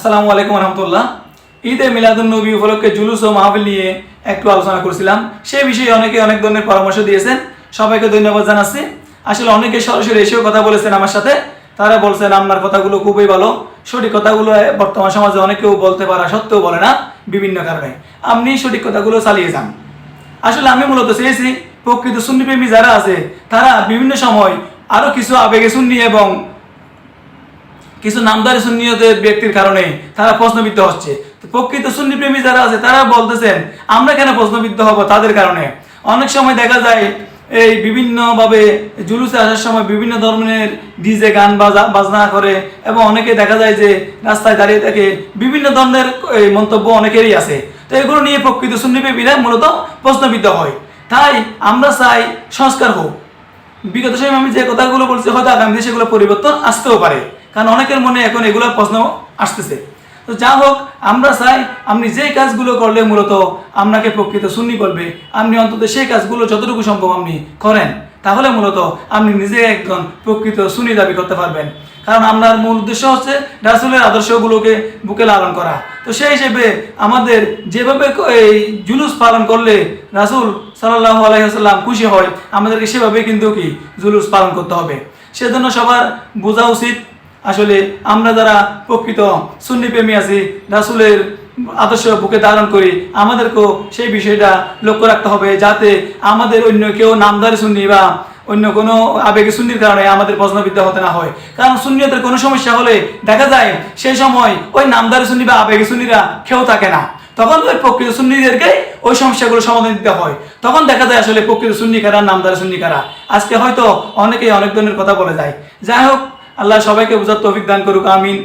আসসালামু আলাইকুম রহমতুল্লাহ। ঈদে মিলাদুন্নবী উপলক্ষে জুলুস ও মাহফিল নিয়ে একটু আলোচনা করছিলাম। সেই বিষয়ে অনেকে অনেক ধরনের পরামর্শ দিয়েছেন, সবাইকে ধন্যবাদ জানাচ্ছি। আসলে অনেকে সরাসরি এসেও কথা বলেছেন আমার সাথে, তারা বলছেন আপনার কথাগুলো খুবই ভালো, সঠিক কথাগুলো বর্তমান সমাজে অনেকেও বলতে পারা সত্ত্বেও বলে না বিভিন্ন কারণে। আপনি সঠিক কথাগুলো চালিয়ে যান। আসলে আমি মূলত চেয়েছি প্রকৃত সুন্নিপ্রেমী যারা আছে তারা বিভিন্ন সময় আরও কিছু আবেগে সুন্নি এবং কিছু নামদারি সুন্নিয়তের ব্যক্তির কারণে তারা প্রশ্নবিদ্ধ হচ্ছে। তো প্রকৃত সুন্নিপ্রেমী যারা আছে তারা বলতেছেন আমরা কেন প্রশ্নবিদ্ধ হব, তাদের কারণে। অনেক সময় দেখা যায় এই বিভিন্নভাবে জুলুসে আসার সময় বিভিন্ন ধরনের ডিজে গান বাজনা করে এবং অনেকে দেখা যায় যে রাস্তায় দাঁড়িয়ে থাকে, বিভিন্ন ধরনের মন্তব্য অনেকেরই আছে। তো এগুলো নিয়ে প্রকৃত সুন্নিপ্রেমীরা মূলত প্রশ্নবিদ্ধ হয়। তাই আমরা চাই সংস্কার হোক। বিগত সময় আমি যে কথাগুলো বলছি হয়তো আগামী দিনে সেগুলো পরিবর্তন আসতেও পারে, কারণ অনেকের মনে এখন এগুলো প্রশ্ন আসতেছে। তো যা হোক, আমরা চাই আপনি যেই কাজগুলো করলে মূলত আপনাকে প্রকৃত সুন্নি করবে, আপনি অন্তত সেই কাজগুলো যতটুকু সম্ভব আপনি করেন, তাহলে মূলত আপনি নিজে একজন প্রকৃত সুন্নি দাবি করতে পারবেন। কারণ আপনার মূল উদ্দেশ্য হচ্ছে রাসূলের আদর্শগুলোকে বুকে লালন করা। তো সেই হিসেবে আমাদের যেভাবে এই জুলুস পালন করলে রাসূল সাল্লাল্লাহু আলাইহি ওয়াসাল্লাম খুশি হয়, আমাদেরকে সেভাবে কিন্তু জুলুস পালন করতে হবে। সেজন্য সবার বোঝা উচিত আসলে আমরা যারা প্রকৃত সুন্নিপ্রেমী আছি, রাসূলের আদর্শ বুকে ধারণ করি, আমাদেরকেও সেই বিষয়টা লক্ষ্য রাখতে হবে যাতে আমাদের অন্য কেউ নামদারি সুন্নি বা অন্য কোনো আবেগে সুন্নির কারণে আমাদের প্রশ্নবিদ্ধ হতে না হয়। কারণ সুন্নিয়তের কোনো সমস্যা হলে দেখা যায় সেই সময় ওই নামদারি সুন্নি বা আবেগে সুন্নিরা কেউ থাকে না, তখন ওই প্রকৃত সুন্নিদেরকে ওই সমস্যাগুলো সমাধান দিতে হয়। তখন দেখা যায় আসলে প্রকৃত সুন্নি কারা, নামদারি সুন্নি কারা। আজকে হয়তো অনেকেই অনেক ধরনের কথা বলে যায়। যাই হোক, আল্লাহ সবাইকে বুঝার তৌফিক দান করুক, আমিন।